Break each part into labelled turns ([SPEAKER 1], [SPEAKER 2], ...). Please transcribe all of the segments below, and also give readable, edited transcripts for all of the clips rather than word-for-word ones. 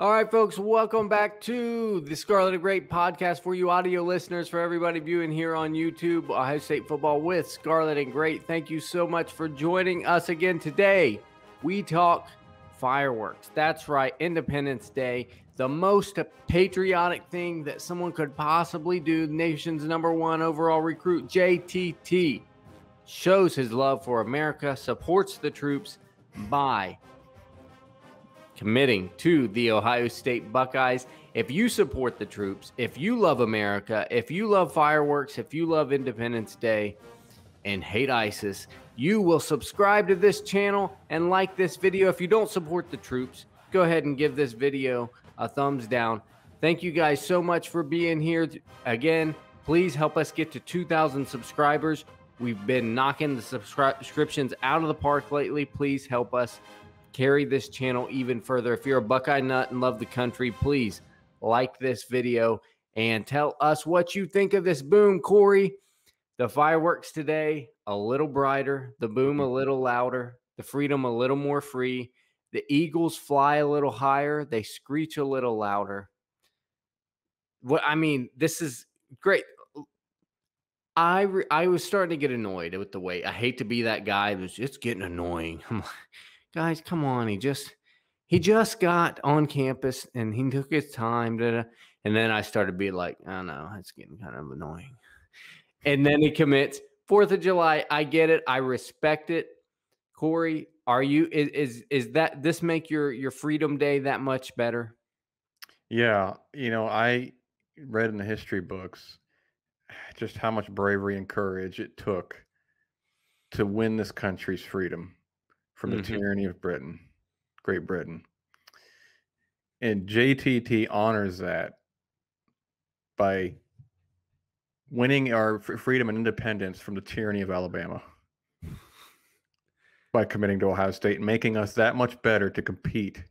[SPEAKER 1] All right, folks, welcome back to the Scarlet N Great podcast for you audio listeners, for everybody viewing here on YouTube, Ohio State football with Scarlet N Great. Thank you so much for joining us again today. We talk fireworks. That's right, Independence Day, the most patriotic thing that someone could possibly do. The nation's #1 overall recruit, JTT, shows his love for America, supports the troops by committing to the Ohio State Buckeyes. If you support the troops, if you love America, if you love fireworks, if you love Independence Day and hate ISIS, you will subscribe to this channel and like this video. If you don't support the troops, go ahead and give this video a thumbs down. Thank you guys so much for being here. Again, please help us get to 2,000 subscribers. We've been knocking the subscriptions out of the park lately. Please help us carry this channel even further. If you're a Buckeye nut and love the country, please like this video and tell us what you think of this boom. Corey, the fireworks today, a little brighter, the boom a little louder, the freedom a little more free, the Eagles fly a little higher, they screech a little louder. This is great. I was starting to get annoyed with the way. I hate to be that guy, but it's getting annoying. I'm like, guys, come on. He just got on campus and he took his time. And then I started being like, oh no, it's getting kind of annoying. And then he commits. 4th of July, I get it. I respect it. Corey, is that this make your Freedom Day that much better?
[SPEAKER 2] Yeah, I read in the history books just how much bravery and courage it took to win this country's freedom from the tyranny of Great Britain. And JTT honors that by winning our freedom and independence from the tyranny of Alabama by committing to Ohio State and making us that much better to compete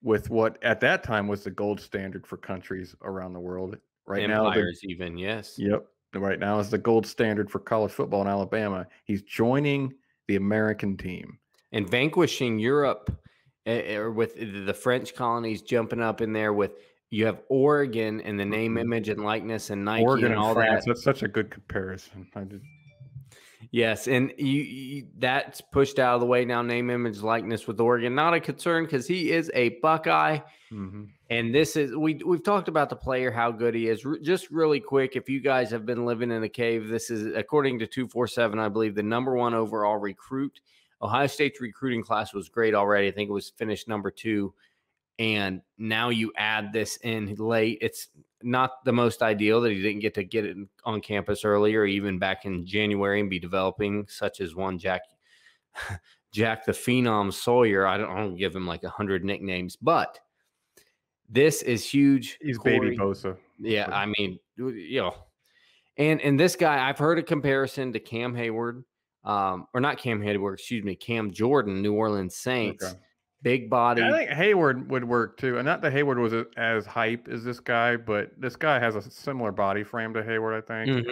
[SPEAKER 2] with what at that time was the gold standard for countries around the world. Right
[SPEAKER 1] Empires even, yes.
[SPEAKER 2] Yep. Right now is the gold standard for college football in Alabama. He's joining the American team.
[SPEAKER 1] And vanquishing Europe with the French colonies jumping up in there with, you have Oregon and the name, image, and likeness, and Nike
[SPEAKER 2] Oregon
[SPEAKER 1] and all
[SPEAKER 2] France.
[SPEAKER 1] that.
[SPEAKER 2] That's such a good comparison.
[SPEAKER 1] Yes, and that's pushed out of the way now. Name, image, likeness with Oregon, not a concern because he is a Buckeye. And this is we've talked about the player, how good he is. Just really quick, if you guys have been living in a cave, this is, according to 247, I believe, the #1 overall recruit. Ohio State's recruiting class was great already. I think it was finished #2. And now you add this in late. It's not the most ideal that he didn't get to get it on campus earlier, even back in January, and be developing, such as one Jack the Phenom Sawyer. I don't give him like 100 nicknames, but this is huge.
[SPEAKER 2] He's
[SPEAKER 1] Corey.
[SPEAKER 2] Baby Bosa.
[SPEAKER 1] Yeah, I mean, and this guy, I've heard a comparison to Cam Hayward, or not Cam Hayward, excuse me, Cam Jordan, New Orleans Saints. Okay. Big body.
[SPEAKER 2] I think Hayward would work too. And not that Hayward was as hype as this guy, but this guy has a similar body frame to Hayward, I think.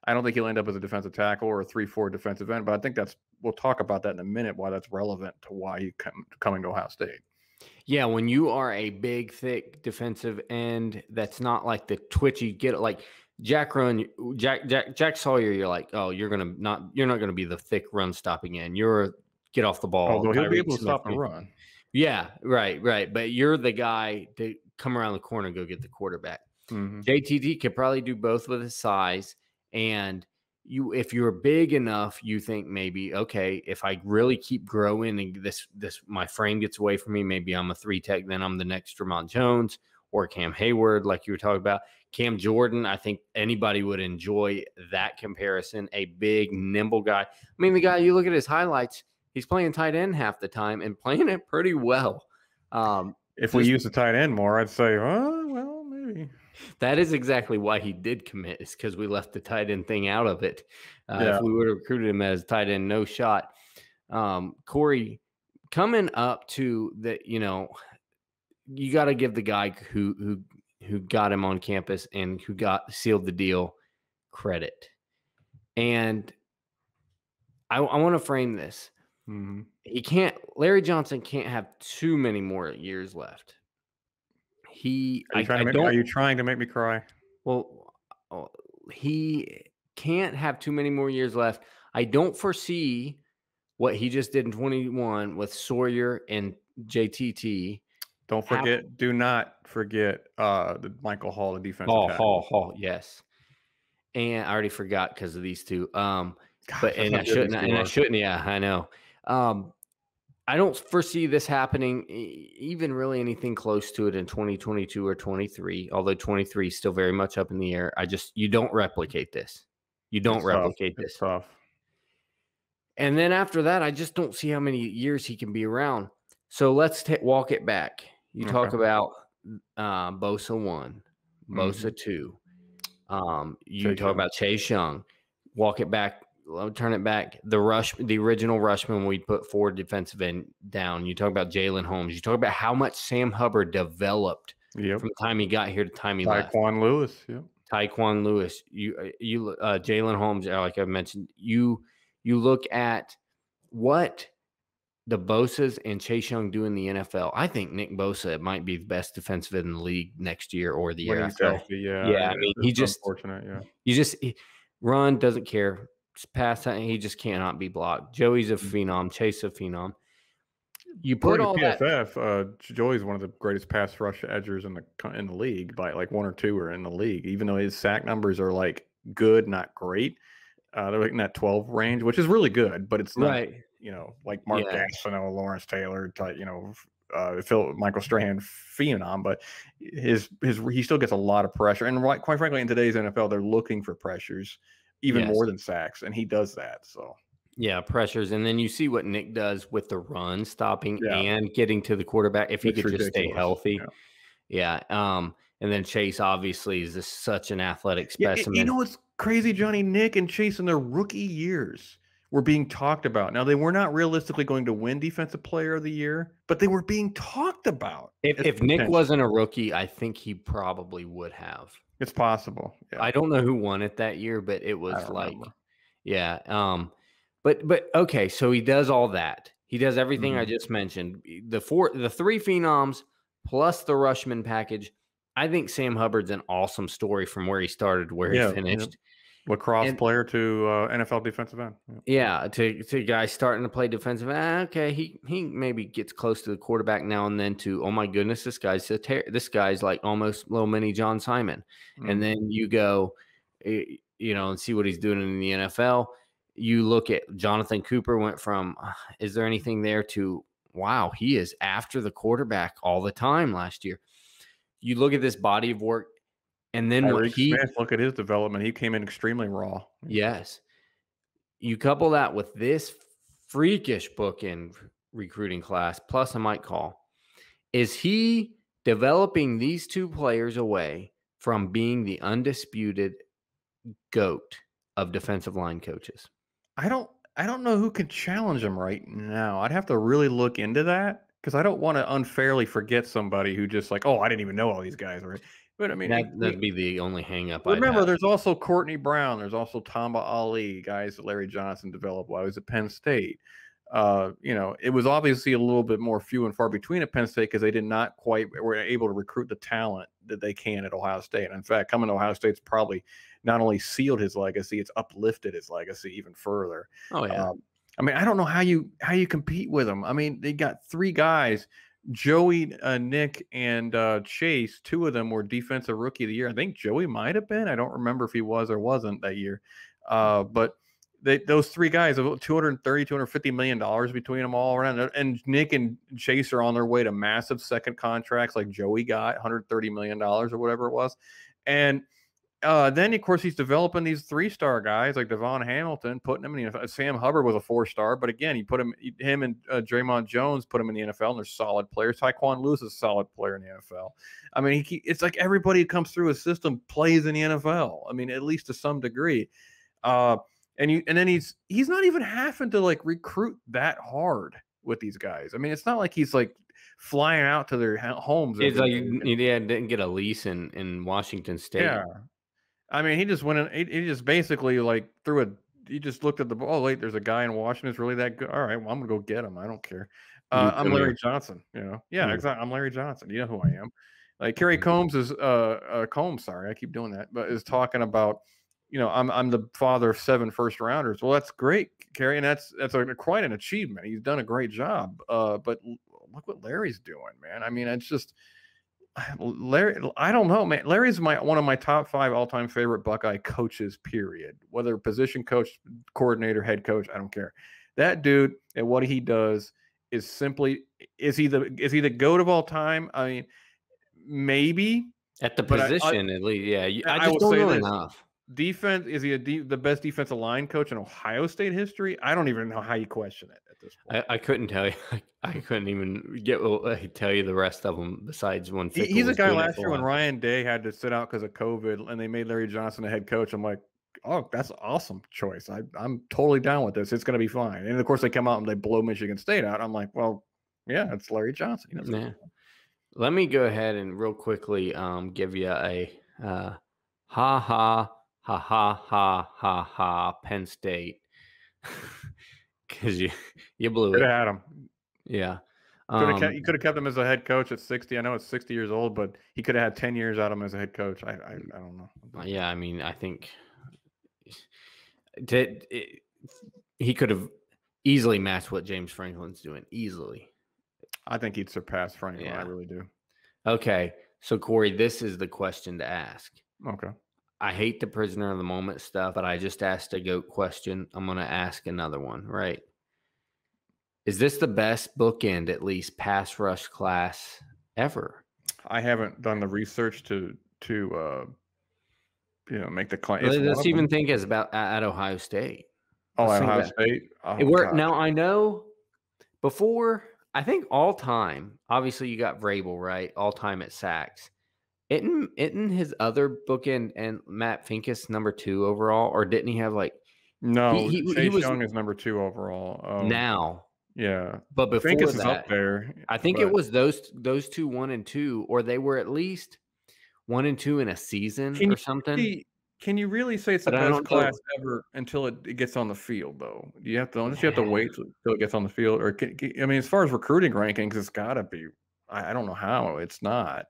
[SPEAKER 2] I don't think he'll end up as a defensive tackle or a 3-4 defensive end, but I think we'll talk about that in a minute, why that's relevant to why he's coming to Ohio State.
[SPEAKER 1] Yeah, when you are a big, thick defensive end, that's not like the twitchy like Jack Sawyer. You're like, oh, you're not gonna be the thick run stopping end. You're get off the ball.
[SPEAKER 2] Although he'll be able to stop the run.
[SPEAKER 1] Yeah, right. But you're the guy to come around the corner and go get the quarterback. JTT could probably do both with his size. And if you're big enough, you think maybe, okay, if I really keep growing and this my frame gets away from me, maybe I'm a 3-tech, then I'm the next Vermont Jones or Cam Hayward, like you were talking about. Cam Jordan, I think anybody would enjoy that comparison. A big, nimble guy. I mean, the guy, you look at his highlights, he's playing tight end half the time and playing it pretty well.
[SPEAKER 2] If we use the tight end more, I'd say, oh, well, maybe.
[SPEAKER 1] That is exactly why he did commit, is because we left the tight end thing out of it. If we would have recruited him as tight end, no shot. Corey, coming up to the, you got to give the guy who got him on campus and who sealed the deal credit. And I want to frame this.
[SPEAKER 2] Mm-hmm.
[SPEAKER 1] Larry Johnson can't have too many more years left.
[SPEAKER 2] Are you trying to make me cry?
[SPEAKER 1] Well, he can't have too many more years left. I don't foresee what he just did in 21 with Sawyer and JTT.
[SPEAKER 2] Do not forget the Michael Hall, the defensive tackle.
[SPEAKER 1] Hall, yes. And I already forgot because of these two.
[SPEAKER 2] Gosh,
[SPEAKER 1] but and I shouldn't. Yeah, I know. I don't foresee this happening, even really anything close to it in 2022 or 23. Although 23 is still very much up in the air. You don't replicate this. You don't replicate this.
[SPEAKER 2] It's tough.
[SPEAKER 1] And then after that, I just don't see how many years he can be around. So let's walk it back. You talk about Bosa 1, Bosa 2. You talk about Chase Young. Walk it back. Turn it back. The original Rushman we put forward defensive end down. You talk about Jalen Holmes. You talk about how much Sam Hubbard developed from the time he got here to the time he left.
[SPEAKER 2] Tyquan Lewis. Yeah.
[SPEAKER 1] Tyquan Lewis. Jalen Holmes. Like I mentioned, you look at what the Bosas and Chase Young do in the NFL. I think Nick Bosa might be the best defensive end in the league next year or the year after.
[SPEAKER 2] Yeah.
[SPEAKER 1] I mean, unfortunate. Run, doesn't care. Pass, he just cannot be blocked. Joey's a phenom. Chase a phenom. You put all
[SPEAKER 2] PFF, Joey's one of the greatest pass rush edgers in the league by like 1 or 2 are in the league. Even though his sack numbers are like good, not great. They're like in that 12 range, which is really good, but it's not like Mark Gastineau, Lawrence Taylor, Michael Strahan phenom, but he still gets a lot of pressure. And quite frankly, in today's NFL, they're looking for pressures even more than sacks, and he does that. So
[SPEAKER 1] pressures, and then you see what Nick does with the run stopping and getting to the quarterback if he could just stay healthy. And then Chase obviously is such an athletic specimen.
[SPEAKER 2] You know what's crazy, Johnny? Nick and Chase in their rookie years were being talked about. Now, they were not realistically going to win Defensive Player of the Year, but they were being talked about.
[SPEAKER 1] If Nick wasn't a rookie, I think he probably would have.
[SPEAKER 2] It's possible. Yeah.
[SPEAKER 1] I don't know who won it that year, but it was but okay, so he does all that. He does everything I just mentioned. The 3 phenoms plus the Rushman package. I think Sam Hubbard's an awesome story from where he started to where he finished.
[SPEAKER 2] Lacrosse player to NFL defensive end.
[SPEAKER 1] To guys starting to play defensive end. Okay, he maybe gets close to the quarterback now and then to, oh my goodness, this guy's like almost little mini John Simon. And then you go, and see what he's doing in the NFL. You look at Jonathan Cooper went from, is there anything there, to, wow, he is after the quarterback all the time last year. You look at this body of work. And then
[SPEAKER 2] Smith, look at his development. He came in extremely raw.
[SPEAKER 1] Yes. You couple that with this freakish bookend recruiting class, plus I might call. Is he developing these 2 players away from being the undisputed GOAT of defensive line coaches?
[SPEAKER 2] I don't know who can challenge him right now. I'd have to really look into that because I don't want to unfairly forget somebody who just like, I didn't even know all these guys, right? But I mean,
[SPEAKER 1] that'd be the only hang up.
[SPEAKER 2] Remember, there's also Courtney Brown. There's also Tamba Ali, guys that Larry Johnson developed while he was at Penn State. It was obviously a little bit more few and far between at Penn State because they did not quite were able to recruit the talent that they can at Ohio State. And in fact, coming to Ohio State's probably not only sealed his legacy, it's uplifted his legacy even further.
[SPEAKER 1] Oh yeah.
[SPEAKER 2] I mean, I don't know how you compete with them. I mean, they got 3 guys. Joey, Nick, and Chase, 2 of them were defensive rookie of the year. I think Joey might have been. I don't remember if he was or wasn't that year. But those 3 guys, $230, $250 million between them all around. And Nick and Chase are on their way to massive second contracts like Joey got, $130 million or whatever it was. And then, of course, he's developing these 3-star guys like Devon Hamilton, putting him in the NFL. Sam Hubbard was a 4-star, but again, him and Draymond Jones put him in the NFL, and they're solid players. Tyquan Lewis is a solid player in the NFL. I mean, it's like everybody who comes through his system plays in the NFL. I mean, at least to some degree. And then he's not even having to like recruit that hard with these guys. I mean, it's not like he's like flying out to their homes.
[SPEAKER 1] It's like didn't get a lease in Washington State.
[SPEAKER 2] Yeah. I mean, he just went in. He just basically like he just looked at the ball. Oh, wait, there's a guy in Washington who's really that good. All right, well, I'm gonna go get him. I don't care. I'm Larry Johnson. Yeah, exactly. I'm Larry Johnson. You know who I am. Like Kerry Combs is Combs, sorry, I keep doing that, but is talking about, I'm the father of 7 first rounders. Well, that's great, Kerry, and that's quite an achievement. He's done a great job. But look what Larry's doing, man. I mean, it's just Larry. I don't know, man. Larry's one of my top 5 all-time favorite Buckeye coaches. Period. Whether position coach, coordinator, head coach, I don't care. That dude and what he does is simply is he the GOAT of all time? I mean, maybe
[SPEAKER 1] at the position at least. Yeah, I just don't know enough.
[SPEAKER 2] Defense, is he the best defensive line coach in Ohio State history? I don't even know how you question it at this point.
[SPEAKER 1] I couldn't tell you. I couldn't even tell you the rest of them besides one.
[SPEAKER 2] He's a guy last year when Ryan Day had to sit out because of COVID, and they made Larry Johnson the head coach. I'm like, oh, that's an awesome choice. I'm totally down with this. It's going to be fine. And of course, they come out and they blow Michigan State out. I'm like, well, yeah, it's Larry Johnson.
[SPEAKER 1] Yeah. Let me go ahead and real quickly give you a ha ha ha Penn State, because you blew it.
[SPEAKER 2] Could have had him.
[SPEAKER 1] Yeah.
[SPEAKER 2] You could have kept him as a head coach at 60. I know it's 60 years old, but he could have had 10 years out of him as a head coach. I don't know.
[SPEAKER 1] Yeah, I mean, I think he could have easily matched what James Franklin's doing. Easily.
[SPEAKER 2] I think he'd surpass Franklin. Yeah. I really do.
[SPEAKER 1] Okay. So, Corey, this is the question to ask.
[SPEAKER 2] Okay.
[SPEAKER 1] I hate the prisoner of the moment stuff, but I just asked a GOAT question. I'm going to ask another one, right? Is this the best bookend, at least, pass rush class ever?
[SPEAKER 2] I haven't done the research to make the claim.
[SPEAKER 1] Let's even think as about at Ohio State.
[SPEAKER 2] Oh, at Ohio State?
[SPEAKER 1] Now, I know before, I think all time, obviously you got Vrabel, right? All time at sacks. Isn't his other bookend and Matt Finkes number 2 overall, or didn't he have like?
[SPEAKER 2] No, Chase Young is number 2 overall.
[SPEAKER 1] Now,
[SPEAKER 2] yeah,
[SPEAKER 1] but before
[SPEAKER 2] Finkes
[SPEAKER 1] that,
[SPEAKER 2] is up there.
[SPEAKER 1] I think it was those two 1 and 2, or they were at least 1 and 2 in a season or something.
[SPEAKER 2] Can you really say it's the best class ever until it gets on the field, though? You have to wait until it gets on the field, or I mean, as far as recruiting rankings, it's got to be. I don't know how it's not.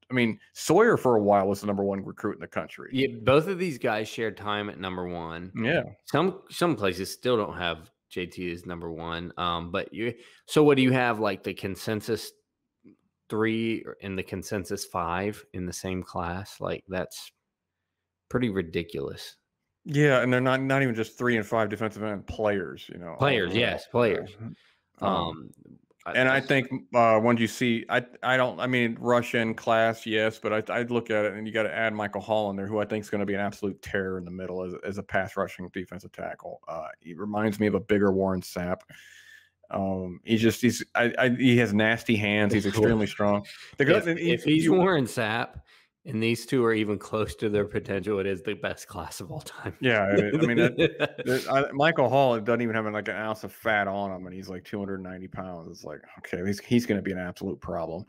[SPEAKER 2] I mean, Sawyer for a while was the number 1 recruit in the country.
[SPEAKER 1] Yeah, both of these guys shared time at number 1.
[SPEAKER 2] Yeah,
[SPEAKER 1] some places still don't have JT as number 1. But so what do you have, like the consensus 3 and the consensus 5 in the same class? Like that's pretty ridiculous.
[SPEAKER 2] Yeah, and they're not even just 3 and 5 defensive end players.
[SPEAKER 1] Players, yes, players.
[SPEAKER 2] And I think when you see, I mean, Russian class, yes, but I'd look at it and you got to add Michael Hall in there, who I think is going to be an absolute terror in the middle as a pass rushing defensive tackle. He reminds me of a bigger Warren Sapp. He has nasty hands. He's extremely strong.
[SPEAKER 1] If he's Warren Sapp, and these two are even close to their potential, it is the best class of all time.
[SPEAKER 2] Yeah, I mean, Michael Hall doesn't even have like an ounce of fat on him, and he's like 290 pounds. It's like, okay, he's going to be an absolute problem.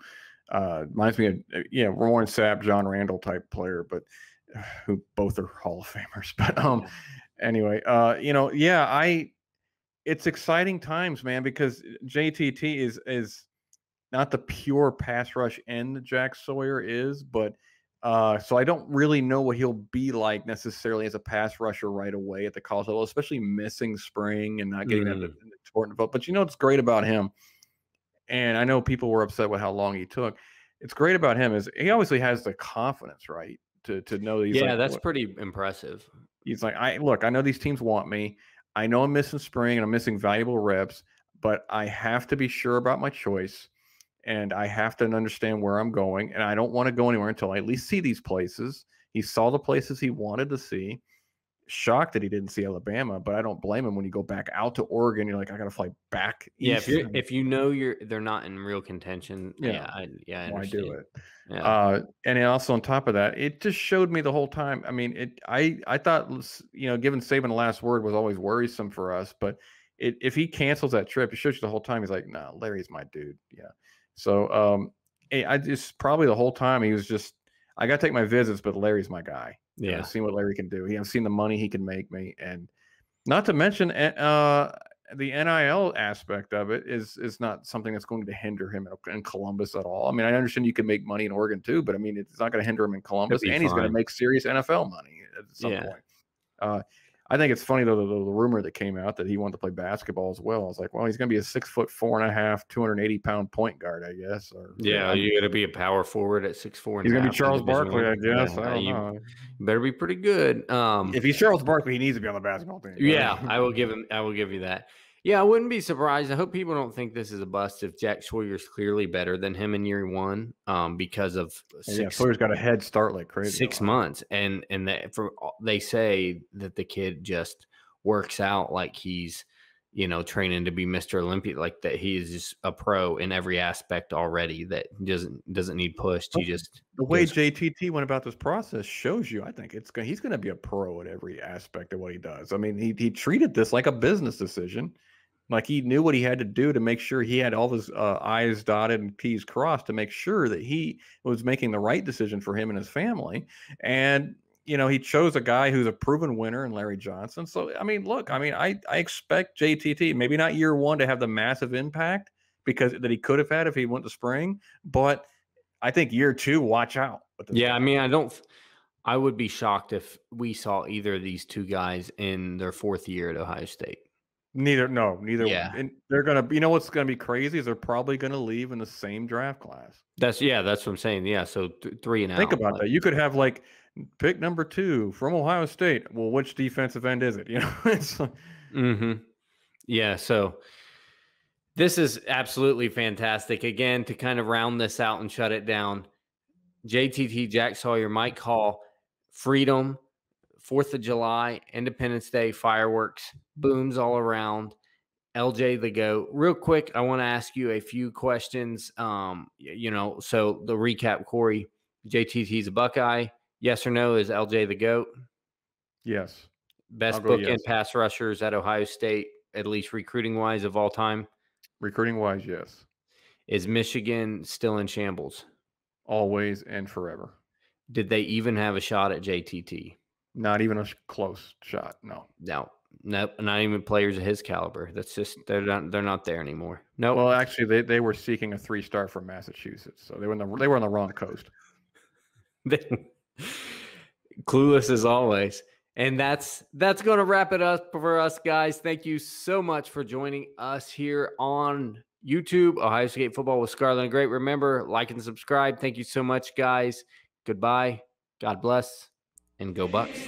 [SPEAKER 2] Reminds me of Warren Sapp, John Randall type player, but who both are Hall of Famers. But anyway, it's exciting times, man, because JTT is not the pure pass rush end Jack Sawyer is, but so I don't really know what he'll be like necessarily as a pass rusher right away at the college level, especially missing spring and not getting that important vote. But what's great about him, and I know people were upset with how long he took. It's great about him is he obviously has the confidence, right, to know that he's
[SPEAKER 1] that's pretty impressive.
[SPEAKER 2] He's like, I know these teams want me. I know I'm missing spring and I'm missing valuable reps, but I have to be sure about my choice. And I have to understand where I'm going, and I don't want to go anywhere until I at least see these places. He saw the places he wanted to see. Shocked that he didn't see Alabama, but I don't blame him when you go back out to Oregon. You're like, I got to fly back.
[SPEAKER 1] Yeah, if you know they're not in real contention. I
[SPEAKER 2] do it. Yeah. And also on top of that, it just showed me the whole time. I mean, I thought giving Saban the last word was always worrisome for us, but if he cancels that trip, it shows you the whole time. He's like, no, Larry's my dude. Yeah. So I just probably the whole time he was just, I got to take my visits, but Larry's my guy. Yeah. I've seen what Larry can do. I've seen the money he can make me. And not to mention the NIL aspect of it is not something that's going to hinder him in Columbus at all. I mean, I understand you can make money in Oregon too, but I mean, it's not going to hinder him in Columbus, and he's going to make serious NFL money at some point. I think it's funny though, the rumor that came out that he wanted to play basketball as well. I was like, well, he's going to be a 6'4.5", 280-pound point guard, I guess. Or
[SPEAKER 1] you're going to be a power forward at 6'4".
[SPEAKER 2] He's going to be Charles Barkley, I guess. I don't know.
[SPEAKER 1] Better be pretty good.
[SPEAKER 2] If he's Charles Barkley, he needs to be on the basketball team.
[SPEAKER 1] Yeah, I will give you that. Yeah, I wouldn't be surprised. I hope people don't think this is a bust if Jack Sawyer's clearly better than him in year one, because of
[SPEAKER 2] Sawyer's got a head start like crazy.
[SPEAKER 1] 6 months, and they say that the kid just works out like he's, training to be Mr. Olympia, like that he is just a pro in every aspect already. That doesn't need pushed. He just
[SPEAKER 2] the way JTT went about this process shows you. I think he's going to be a pro at every aspect of what he does. I mean, he treated this like a business decision. Like he knew what he had to do to make sure he had all his I's dotted and T's crossed to make sure that he was making the right decision for him and his family. And, he chose a guy who's a proven winner in Larry Johnson. So, I mean, look, I expect JTT, maybe not year one, to have the massive impact that he could have had if he went to spring. But I think year two, watch out.
[SPEAKER 1] Yeah, I would be shocked if we saw either of these two guys in their fourth year at Ohio State.
[SPEAKER 2] Neither.
[SPEAKER 1] Yeah.
[SPEAKER 2] And they're going to, what's going to be crazy is they're probably going to leave in the same draft class.
[SPEAKER 1] That's what I'm saying. Yeah. So 3 and out.
[SPEAKER 2] Think about that. You could have pick number 2 from Ohio State. Well, which defensive end is it? It's like,
[SPEAKER 1] yeah. So this is absolutely fantastic. Again, to kind of round this out and shut it down, JTT, Jack Sawyer, Mike Hall, Freedom, 4th of July, Independence Day, fireworks, booms all around. LJ the GOAT. Real quick, I want to ask you a few questions. So the recap, Corey, JTT's a Buckeye. Yes or no, is LJ the GOAT?
[SPEAKER 2] Yes.
[SPEAKER 1] Best bookend pass rushers at Ohio State, at least recruiting-wise, of all time?
[SPEAKER 2] Recruiting-wise, yes.
[SPEAKER 1] Is Michigan still in shambles?
[SPEAKER 2] Always and forever.
[SPEAKER 1] Did they even have a shot at JTT?
[SPEAKER 2] Not even a close shot. No.
[SPEAKER 1] Nope, not even players of his caliber. That's just they're not there anymore. No. Nope.
[SPEAKER 2] Well, actually, they were seeking a 3-star from Massachusetts, so they were on the wrong coast.
[SPEAKER 1] Clueless as always. And that's going to wrap it up for us, guys. Thank you so much for joining us here on YouTube, Ohio State Football with Scarlet N Great. Remember, like and subscribe. Thank you so much, guys. Goodbye. God bless. And go Bucks.